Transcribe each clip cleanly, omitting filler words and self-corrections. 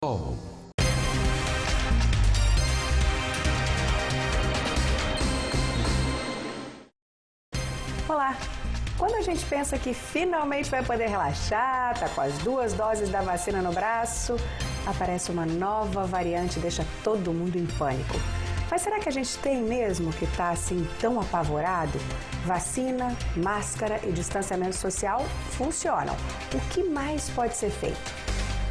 Oh. Olá! Quando a gente pensa que finalmente vai poder relaxar, tá com as 2 doses da vacina no braço, aparece uma nova variante e deixa todo mundo em pânico. Mas será que a gente tem mesmo que tá assim tão apavorado? Vacina, máscara e distanciamento social funcionam. O que mais pode ser feito?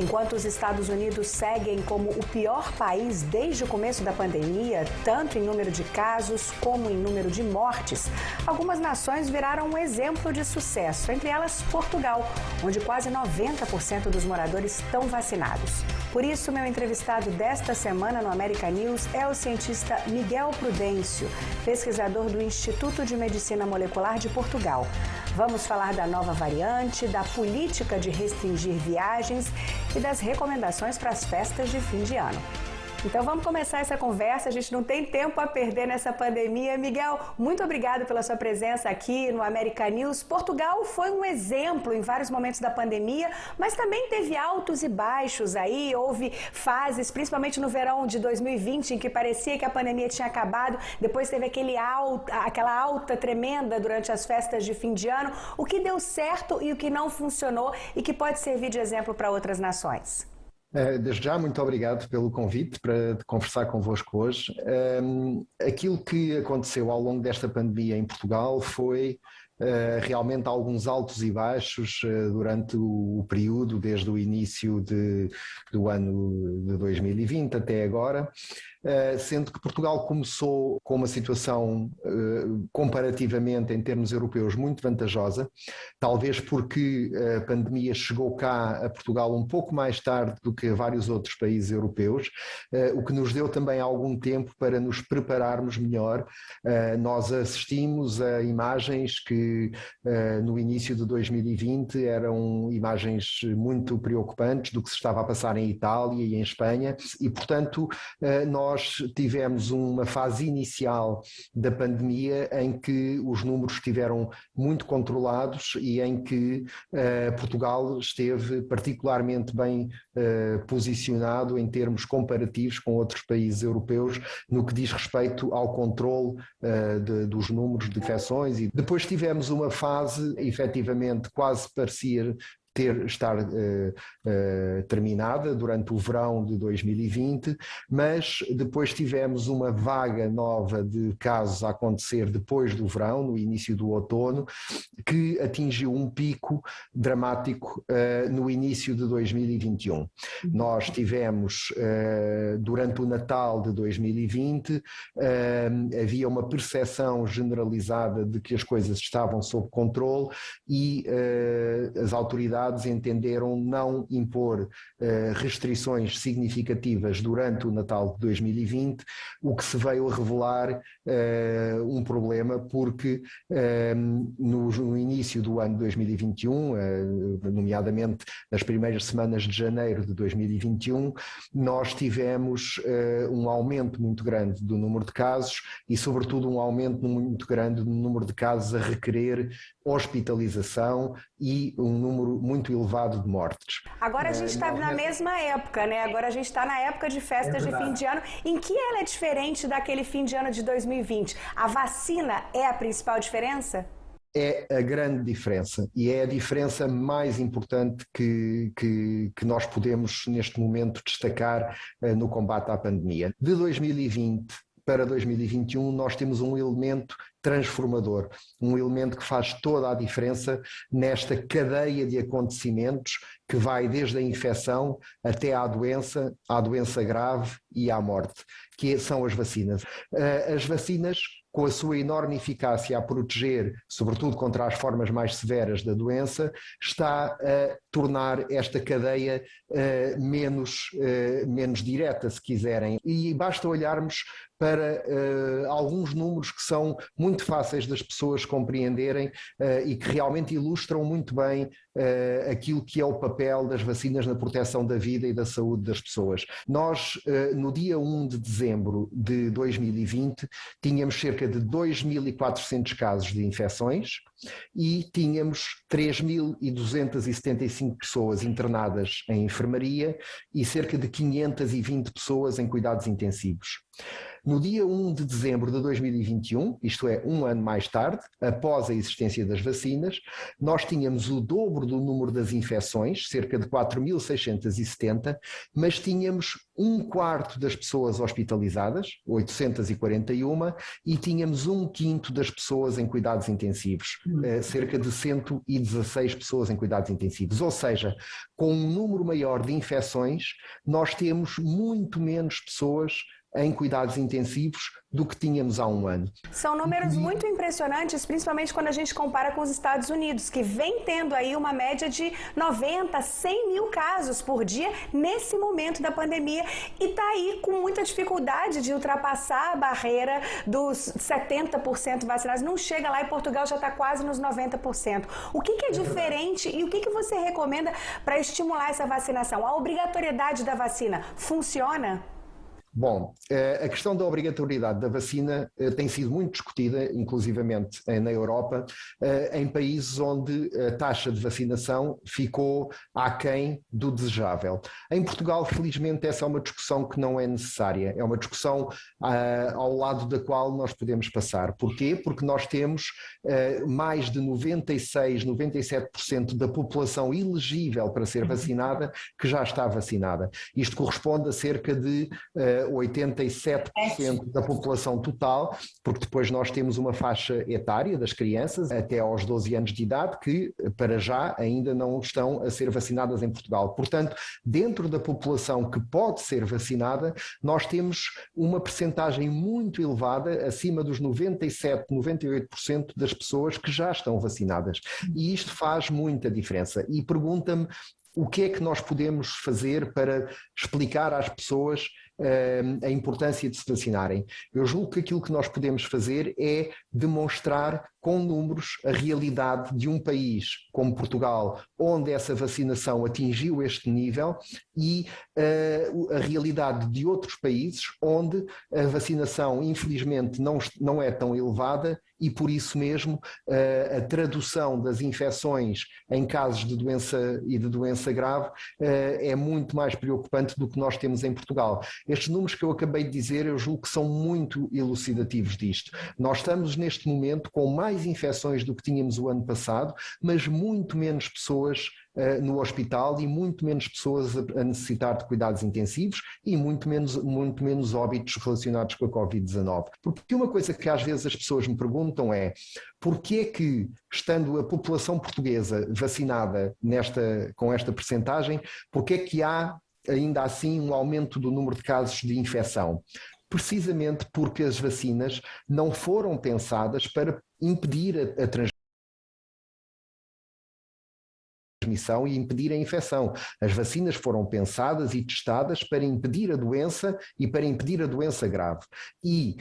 Enquanto os Estados Unidos seguem como o pior país desde o começo da pandemia, tanto em número de casos como em número de mortes, algumas nações viraram um exemplo de sucesso, entre elas Portugal, onde quase 90% dos moradores estão vacinados. Por isso, meu entrevistado desta semana no American News é o cientista Miguel Prudêncio, pesquisador do Instituto de Medicina Molecular de Portugal. Vamos falar da nova variante, da política de restringir viagens e das recomendações para as festas de fim de ano. Então vamos começar essa conversa, a gente não tem tempo a perder nessa pandemia. Miguel, muito obrigado pela sua presença aqui no American News. Portugal foi um exemplo em vários momentos da pandemia, mas também teve altos e baixos aí, houve fases, principalmente no verão de 2020, em que parecia que a pandemia tinha acabado, depois teve aquela alta tremenda durante as festas de fim de ano. O que deu certo e o que não funcionou e que pode servir de exemplo para outras nações? Desde já, muito obrigado pelo convite para conversar convosco hoje. Aquilo que aconteceu ao longo desta pandemia em Portugal foi realmente alguns altos e baixos durante o período, desde o início do ano de 2020 até agora, sendo que Portugal começou com uma situação comparativamente em termos europeus muito vantajosa, talvez porque a pandemia chegou cá a Portugal um pouco mais tarde do que a vários outros países europeus, o que nos deu também algum tempo para nos prepararmos melhor. Nós assistimos a imagens que no início de 2020 eram imagens muito preocupantes do que se estava a passar em Itália e em Espanha e, portanto, nós tivemos uma fase inicial da pandemia em que os números estiveram muito controlados e em que Portugal esteve particularmente bem posicionado em termos comparativos com outros países europeus no que diz respeito ao controle dos números de infecções. E depois tivemos uma fase, efetivamente, quase parecia estar terminada durante o verão de 2020, mas depois tivemos uma vaga nova de casos a acontecer depois do verão, no início do outono, que atingiu um pico dramático no início de 2021. Nós tivemos, durante o Natal de 2020, havia uma percepção generalizada de que as coisas estavam sob controle e as autoridades entenderam não impor restrições significativas durante o Natal de 2020, o que se veio a revelar um problema porque no início do ano de 2021, nomeadamente nas primeiras semanas de janeiro de 2021, nós tivemos um aumento muito grande do número de casos e, sobretudo, um aumento muito grande do número de casos a requerer hospitalização e um número muito elevado de mortes. Agora a gente está na mesma época, né? Agora a gente está na época de festas de fim de ano. Em que ela é diferente daquele fim de ano de 2020? A vacina é a principal diferença? É a grande diferença e é a diferença mais importante que nós podemos neste momento destacar no combate à pandemia. De 2020 para 2021 nós temos um elemento transformador, um elemento que faz toda a diferença nesta cadeia de acontecimentos que vai desde a infecção até à doença grave e à morte, que são as vacinas. As vacinas, com a sua enorme eficácia a proteger, sobretudo contra as formas mais severas da doença, está a tornar esta cadeia menos direta, se quiserem. E basta olharmos para alguns números que são muito fáceis das pessoas compreenderem e que realmente ilustram muito bem aquilo que é o papel das vacinas na proteção da vida e da saúde das pessoas. Nós, no dia 1 de dezembro de 2020, tínhamos cerca cerca de 2.400 casos de infecções e tínhamos 3.275 pessoas internadas em enfermaria e cerca de 520 pessoas em cuidados intensivos. No dia 1 de dezembro de 2021, isto é, um ano mais tarde, após a existência das vacinas, nós tínhamos o dobro do número das infecções, cerca de 4.670, mas tínhamos um quarto das pessoas hospitalizadas, 841, e tínhamos um quinto das pessoas em cuidados intensivos, cerca de 116 pessoas em cuidados intensivos. Ou seja, com um número maior de infecções, nós temos muito menos pessoas em cuidados intensivos do que tínhamos há um ano. São números muito impressionantes, principalmente quando a gente compara com os Estados Unidos, que vem tendo aí uma média de 90, 100 mil casos por dia nesse momento da pandemia e está aí com muita dificuldade de ultrapassar a barreira dos 70% vacinados. Não chega lá e Portugal já está quase nos 90%. O que é diferente e o que você recomenda para estimular essa vacinação? A obrigatoriedade da vacina funciona? Bom, a questão da obrigatoriedade da vacina tem sido muito discutida, inclusivamente na Europa, em países onde a taxa de vacinação ficou aquém do desejável. Em Portugal, felizmente, essa é uma discussão que não é necessária, é uma discussão ao lado da qual nós podemos passar. Porquê? Porque nós temos mais de 96, 97% da população elegível para ser vacinada que já está vacinada. Isto corresponde a cerca de 87% da população total, porque depois nós temos uma faixa etária das crianças até aos 12 anos de idade que, para já, ainda não estão a ser vacinadas em Portugal. Portanto, dentro da população que pode ser vacinada, nós temos uma percentagem muito elevada, acima dos 97, 98% das pessoas que já estão vacinadas. E isto faz muita diferença. E pergunta-me o que é que nós podemos fazer para explicar às pessoas a importância de se vacinarem. Eu julgo que aquilo que nós podemos fazer é demonstrar com números a realidade de um país como Portugal, onde essa vacinação atingiu este nível, e a realidade de outros países onde a vacinação infelizmente não é tão elevada e por isso mesmo a tradução das infecções em casos de doença e de doença grave é muito mais preocupante do que nós temos em Portugal. Estes números que eu acabei de dizer, eu julgo que são muito elucidativos disto. Nós estamos neste momento com mais infecções do que tínhamos o ano passado, mas muito menos pessoas no hospital e muito menos pessoas a necessitar de cuidados intensivos e muito menos óbitos relacionados com a Covid-19. Porque uma coisa que às vezes as pessoas me perguntam é porquê que, estando a população portuguesa vacinada com esta percentagem, porquê que há ainda assim um aumento do número de casos de infecção? Precisamente porque as vacinas não foram pensadas para impedir a transmissão e impedir a infecção. As vacinas foram pensadas e testadas para impedir a doença e para impedir a doença grave. E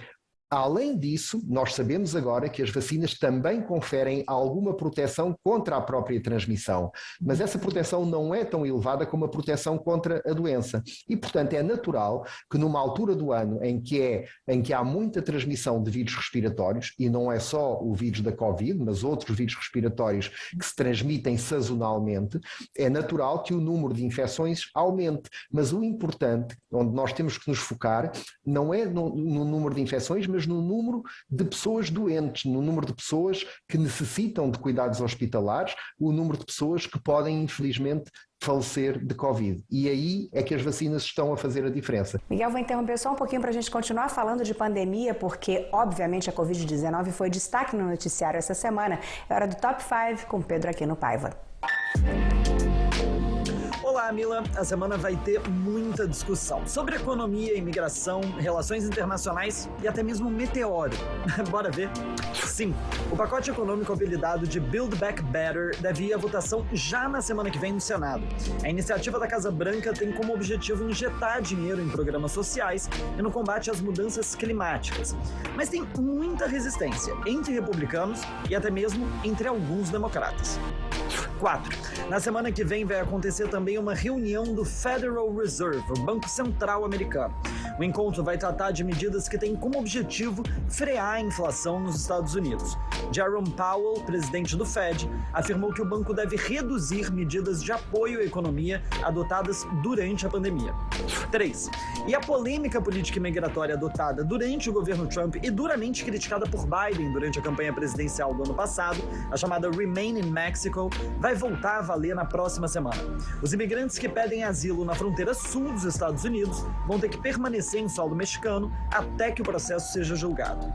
além disso, nós sabemos agora que as vacinas também conferem alguma proteção contra a própria transmissão, mas essa proteção não é tão elevada como a proteção contra a doença. E, portanto, é natural que numa altura do ano em que há muita transmissão de vírus respiratórios, e não é só o vírus da Covid, mas outros vírus respiratórios que se transmitem sazonalmente, é natural que o número de infecções aumente. Mas o importante, onde nós temos que nos focar, não é no número de infecções, mas no número de pessoas doentes, no número de pessoas que necessitam de cuidados hospitalares, o número de pessoas que podem, infelizmente, falecer de Covid. E aí é que as vacinas estão a fazer a diferença. Miguel, vou interromper só um pouquinho para a gente continuar falando de pandemia, porque, obviamente, a Covid-19 foi destaque no noticiário essa semana. É hora do Top 5 com Pedro Aquino Paiva. Olá, Mila. A semana vai ter muita discussão sobre economia, imigração, relações internacionais e até mesmo meteoro. Bora ver? Sim, o pacote econômico apelidado de Build Back Better deve ir à votação já na semana que vem no Senado. A iniciativa da Casa Branca tem como objetivo injetar dinheiro em programas sociais e no combate às mudanças climáticas. Mas tem muita resistência entre republicanos e até mesmo entre alguns democratas. 4. Na semana que vem vai acontecer também uma reunião do Federal Reserve, o Banco Central americano. O encontro vai tratar de medidas que têm como objetivo frear a inflação nos Estados Unidos. Jerome Powell, presidente do Fed, afirmou que o banco deve reduzir medidas de apoio à economia adotadas durante a pandemia. 3. E a polêmica política migratória adotada durante o governo Trump e duramente criticada por Biden durante a campanha presidencial do ano passado, a chamada Remain in Mexico, vai voltar a valer na próxima semana. Os imigrantes que pedem asilo na fronteira sul dos Estados Unidos vão ter que permanecer em solo mexicano até que o processo seja julgado.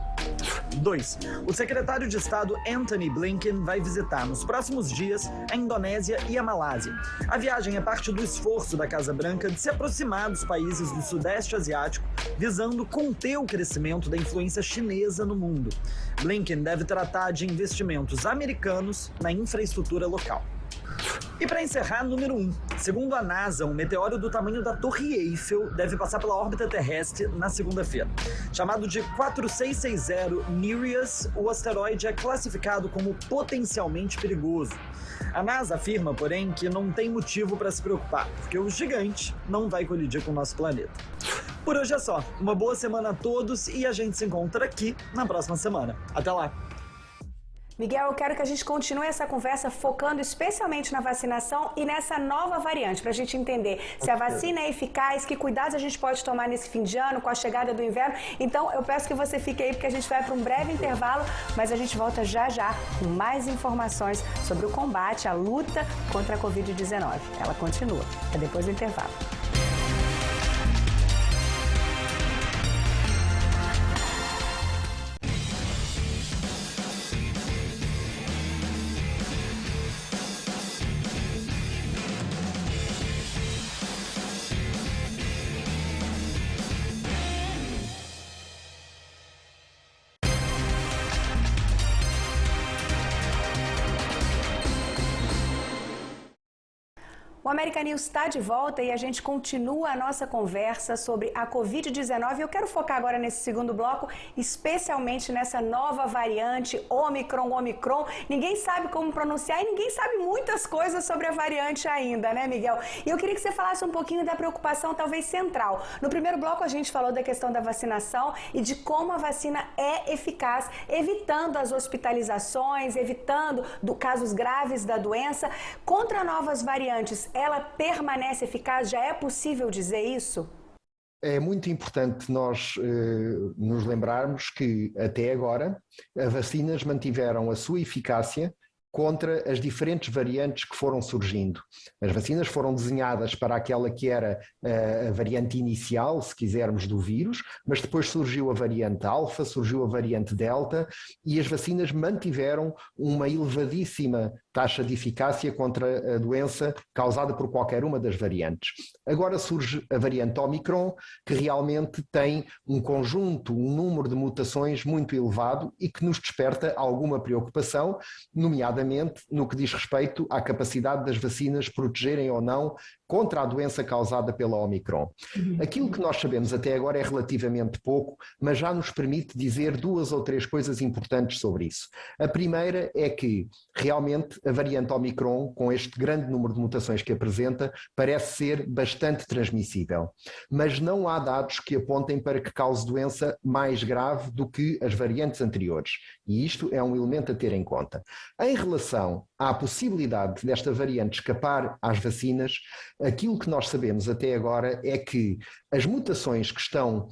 2. O secretário de Estado Antony Blinken vai visitar nos próximos dias a Indonésia e a Malásia. A viagem é parte do esforço da Casa Branca de se aproximar dos países do Sudeste Asiático, visando conter o crescimento da influência chinesa no mundo. Blinken deve tratar de investimentos americanos na infraestrutura local. E para encerrar, número 1. Segundo a NASA, um meteoro do tamanho da Torre Eiffel deve passar pela órbita terrestre na segunda-feira. Chamado de 4660 Nereus, o asteroide é classificado como potencialmente perigoso. A NASA afirma, porém, que não tem motivo para se preocupar, porque o gigante não vai colidir com o nosso planeta. Por hoje é só. Uma boa semana a todos e a gente se encontra aqui na próxima semana. Até lá! Miguel, eu quero que a gente continue essa conversa focando especialmente na vacinação e nessa nova variante, para a gente entender se a vacina é eficaz, que cuidados a gente pode tomar nesse fim de ano, com a chegada do inverno. Então, eu peço que você fique aí, porque a gente vai para um breve intervalo, mas a gente volta já já com mais informações sobre o combate, a luta contra a Covid-19. Ela continua. É depois do intervalo. O América News está de volta e a gente continua a nossa conversa sobre a Covid-19. Eu quero focar agora nesse segundo bloco, especialmente nessa nova variante Omicron. Ninguém sabe como pronunciar e ninguém sabe muitas coisas sobre a variante ainda, né, Miguel? E eu queria que você falasse um pouquinho da preocupação talvez central. No primeiro bloco a gente falou da questão da vacinação e de como a vacina é eficaz, evitando as hospitalizações, evitando casos graves da doença. Contra novas variantes, ela permanece eficaz? Já é possível dizer isso? É muito importante nós nos lembrarmos que, até agora, as vacinas mantiveram a sua eficácia contra as diferentes variantes que foram surgindo. As vacinas foram desenhadas para aquela que era a variante inicial, se quisermos, do vírus, mas depois surgiu a variante alfa, surgiu a variante delta e as vacinas mantiveram uma elevadíssima taxa de eficácia contra a doença causada por qualquer uma das variantes. Agora surge a variante Omicron, que realmente tem um conjunto, um número de mutações muito elevado e que nos desperta alguma preocupação, nomeadamente no que diz respeito à capacidade das vacinas protegerem ou não contra a doença causada pela Omicron. Aquilo que nós sabemos até agora é relativamente pouco, mas já nos permite dizer 2 ou 3 coisas importantes sobre isso. A primeira é que, realmente, a variante Omicron, com este grande número de mutações que apresenta, parece ser bastante transmissível. Mas não há dados que apontem para que cause doença mais grave do que as variantes anteriores. E isto é um elemento a ter em conta. Em relação à possibilidade desta variante escapar às vacinas, aquilo que nós sabemos até agora é que as mutações que estão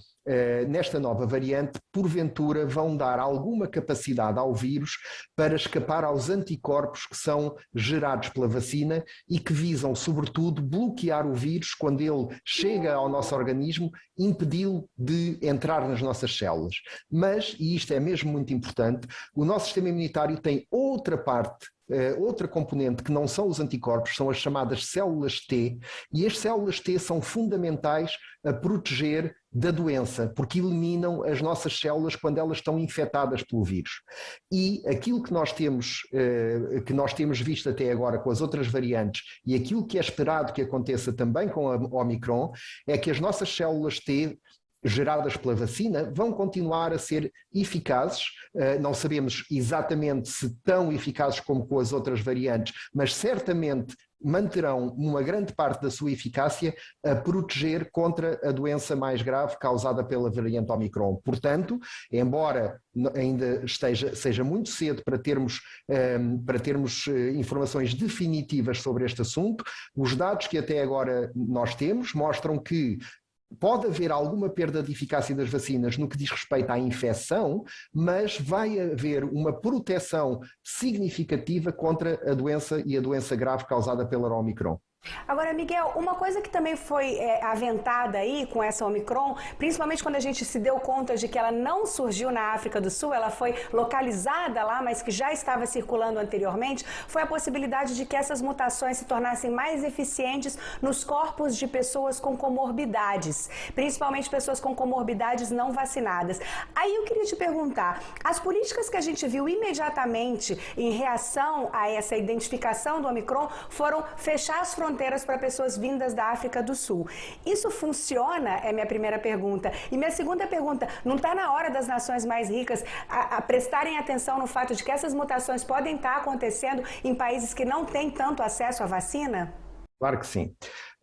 nesta nova variante, porventura, vão dar alguma capacidade ao vírus para escapar aos anticorpos que são gerados pela vacina e que visam, sobretudo, bloquear o vírus quando ele chega ao nosso organismo, impedi-lo de entrar nas nossas células. Mas, e isto é mesmo muito importante, o nosso sistema imunitário tem outra parte, outra componente que não são os anticorpos, são as chamadas células T, e as células T são fundamentais a proteger da doença, porque eliminam as nossas células quando elas estão infectadas pelo vírus. E aquilo que nós temos visto até agora com as outras variantes e aquilo que é esperado que aconteça também com a Omicron é que as nossas células T geradas pela vacina vão continuar a ser eficazes. Não sabemos exatamente se tão eficazes como com as outras variantes, mas certamente manterão uma grande parte da sua eficácia a proteger contra a doença mais grave causada pela variante Omicron. Portanto, embora ainda seja muito cedo para termos informações definitivas sobre este assunto, os dados que até agora nós temos mostram que pode haver alguma perda de eficácia das vacinas no que diz respeito à infecção, mas vai haver uma proteção significativa contra a doença e a doença grave causada pela Omicron. Agora, Miguel, uma coisa que também foi aventada aí com essa Omicron, principalmente quando a gente se deu conta de que ela não surgiu na África do Sul, ela foi localizada lá, mas que já estava circulando anteriormente, foi a possibilidade de que essas mutações se tornassem mais eficientes nos corpos de pessoas com comorbidades, principalmente pessoas com comorbidades não vacinadas. Aí eu queria te perguntar, as políticas que a gente viu imediatamente em reação a essa identificação do Omicron foram fechar as fronteiras para pessoas vindas da África do Sul. Isso funciona? É minha primeira pergunta. E minha segunda pergunta, não está na hora das nações mais ricas a prestarem atenção no fato de que essas mutações podem estar acontecendo em países que não têm tanto acesso à vacina? Claro que sim.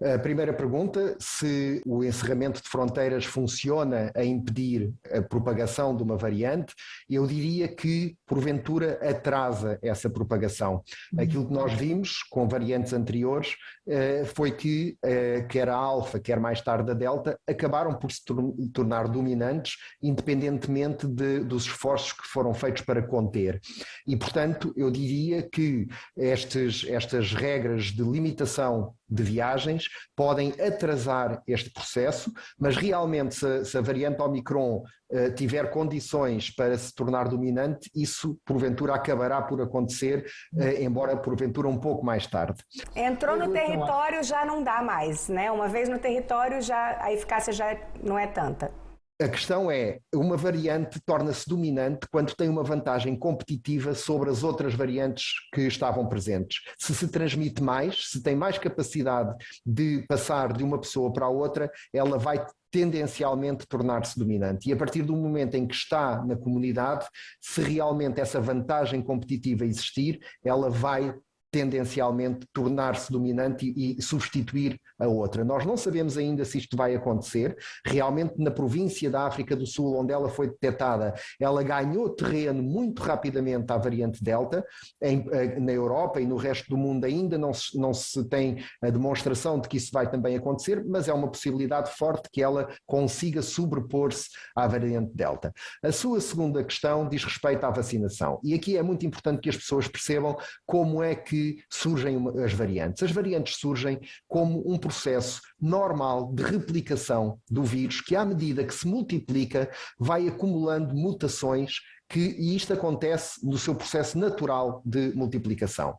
A primeira pergunta, se o encerramento de fronteiras funciona a impedir a propagação de uma variante, eu diria que, porventura, atrasa essa propagação. Aquilo que nós vimos com variantes anteriores foi que, quer a Alfa, quer mais tarde a Delta, acabaram por se tornar dominantes, independentemente dos esforços que foram feitos para conter. E, portanto, eu diria que estas regras de limitação de viagens podem atrasar este processo, mas realmente se a variante Omicron tiver condições para se tornar dominante, isso porventura acabará por acontecer, embora porventura um pouco mais tarde. Entrou no território, já não dá mais, né? Uma vez no território, já a eficácia já não é tanta. A questão é, uma variante torna-se dominante quando tem uma vantagem competitiva sobre as outras variantes que estavam presentes. Se transmite mais, se tem mais capacidade de passar de uma pessoa para a outra, ela vai tendencialmente tornar-se dominante. E a partir do momento em que está na comunidade, se realmente essa vantagem competitiva existir, ela vai tendencialmente tornar-se dominante e substituir a outra. Nós não sabemos ainda se isto vai acontecer. Realmente, na província da África do Sul, onde ela foi detectada, ela ganhou terreno muito rapidamente à variante Delta. Na Europa e no resto do mundo ainda não se tem a demonstração de que isso vai também acontecer, mas é uma possibilidade forte que ela consiga sobrepor-se à variante Delta. A sua segunda questão diz respeito à vacinação. E aqui é muito importante que as pessoas percebam como é que surgem as variantes. As variantes surgem como um processo normal de replicação do vírus que, à medida que se multiplica, vai acumulando mutações e isto acontece no seu processo natural de multiplicação.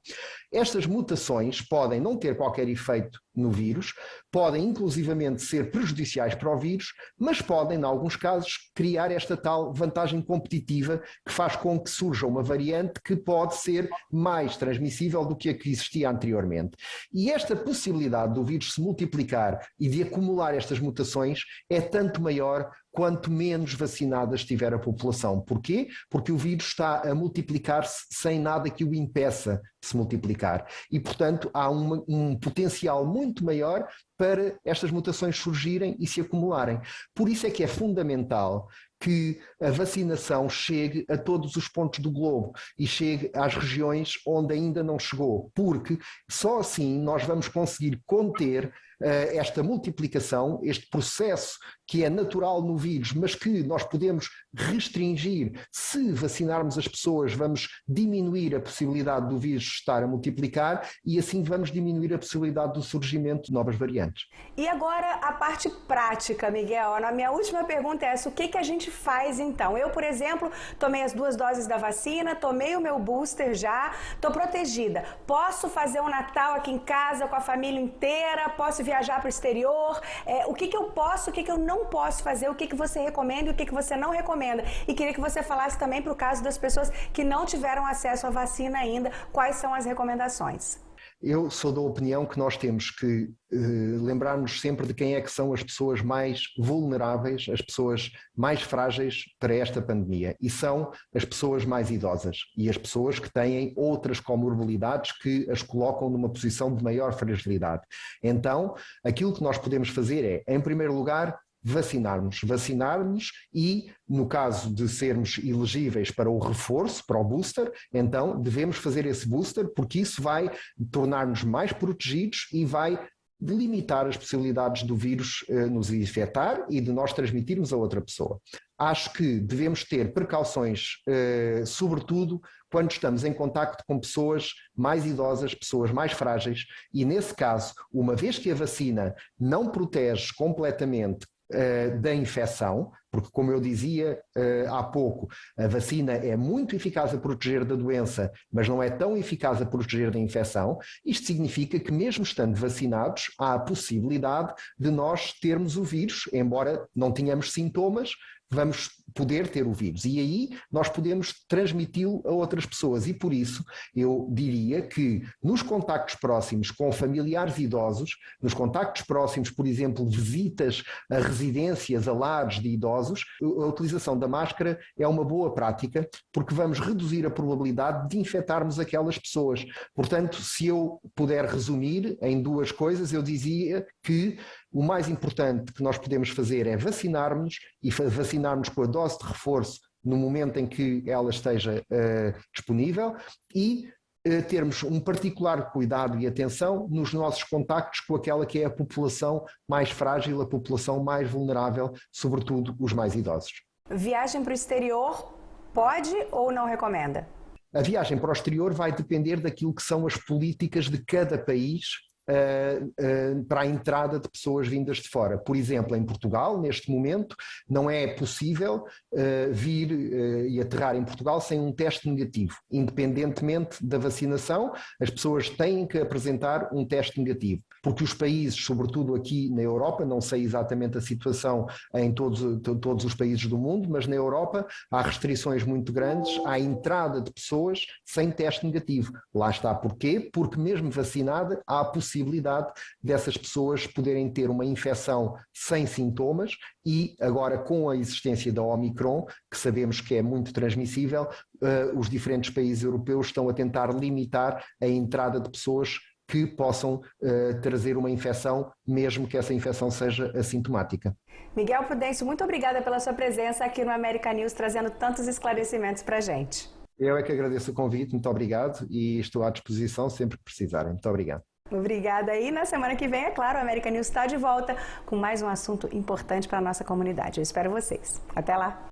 Estas mutações podem não ter qualquer efeito no vírus, podem inclusivamente ser prejudiciais para o vírus, mas podem, em alguns casos, criar esta tal vantagem competitiva que faz com que surja uma variante que pode ser mais transmissível do que a que existia anteriormente. E esta possibilidade do vírus se multiplicar e de acumular estas mutações é tanto maior quanto menos vacinada estiver a população. Porquê? Porque o vírus está a multiplicar-se sem nada que o impeça de se multiplicar. E, portanto, há um potencial muito maior para estas mutações surgirem e se acumularem. Por isso é que é fundamental que a vacinação chegue a todos os pontos do globo e chegue às regiões onde ainda não chegou, porque só assim nós vamos conseguir conter esta multiplicação, este processo que é natural no vírus, mas que nós podemos restringir. Se vacinarmos as pessoas, vamos diminuir a possibilidade do vírus estar a multiplicar e assim vamos diminuir a possibilidade do surgimento de novas variantes. E agora a parte prática, Miguel. A minha última pergunta é essa: o que a gente faz então? Eu, por exemplo, tomei as 2 doses da vacina, tomei o meu booster já, estou protegida. Posso fazer um Natal aqui em casa com a família inteira? Posso viajar para o exterior? O que eu posso, o que eu não posso fazer? O que você recomenda e o que você não recomenda? E queria que você falasse também para o caso das pessoas que não tiveram acesso à vacina ainda, quais são as recomendações? Eu sou da opinião que nós temos que lembrar-nos sempre de quem é que são as pessoas mais vulneráveis, as pessoas mais frágeis para esta pandemia. E são as pessoas mais idosas e as pessoas que têm outras comorbilidades que as colocam numa posição de maior fragilidade. Então, aquilo que nós podemos fazer é, em primeiro lugar, vacinarmos e, no caso de sermos elegíveis para o reforço, para o booster, então devemos fazer esse booster porque isso vai tornar-nos mais protegidos e vai limitar as possibilidades do vírus nos infectar e de nós transmitirmos a outra pessoa. Acho que devemos ter precauções, sobretudo quando estamos em contacto com pessoas mais idosas, pessoas mais frágeis, e nesse caso, uma vez que a vacina não protege completamente da infecção, porque como eu dizia há pouco, a vacina é muito eficaz a proteger da doença, mas não é tão eficaz a proteger da infecção. Isto significa que mesmo estando vacinados, há a possibilidade de nós termos o vírus, embora não tenhamos sintomas, vamos poder ter o vírus e aí nós podemos transmiti-lo a outras pessoas e por isso eu diria que nos contactos próximos com familiares idosos, nos contactos próximos, por exemplo, visitas a residências, a lares de idosos, a utilização da máscara é uma boa prática porque vamos reduzir a probabilidade de infectarmos aquelas pessoas. Portanto, se eu puder resumir em duas coisas, eu dizia que o mais importante que nós podemos fazer é vacinar-nos e vacinar-nos com a dose de reforço no momento em que ela esteja disponível e termos um particular cuidado e atenção nos nossos contactos com aquela que é a população mais frágil, a população mais vulnerável, sobretudo os mais idosos. Viagem para o exterior pode ou não recomenda? A viagem para o exterior vai depender daquilo que são as políticas de cada país para a entrada de pessoas vindas de fora. Por exemplo, em Portugal, neste momento, não é possível vir e aterrar em Portugal sem um teste negativo. Independentemente da vacinação, as pessoas têm que apresentar um teste negativo. Porque os países, sobretudo aqui na Europa, não sei exatamente a situação em todos os países do mundo, mas na Europa há restrições muito grandes à entrada de pessoas sem teste negativo. Lá está porquê? Porque mesmo vacinada há a possibilidade dessas pessoas poderem ter uma infecção sem sintomas e agora com a existência da Omicron, que sabemos que é muito transmissível, os diferentes países europeus estão a tentar limitar a entrada de pessoas que possam trazer uma infecção, mesmo que essa infecção seja assintomática. Miguel Prudêncio, muito obrigada pela sua presença aqui no American News, trazendo tantos esclarecimentos para a gente. Eu é que agradeço o convite, muito obrigado e estou à disposição sempre que precisarem. Muito obrigado. Obrigada. E na semana que vem, é claro, o American News está de volta com mais um assunto importante para a nossa comunidade. Eu espero vocês. Até lá!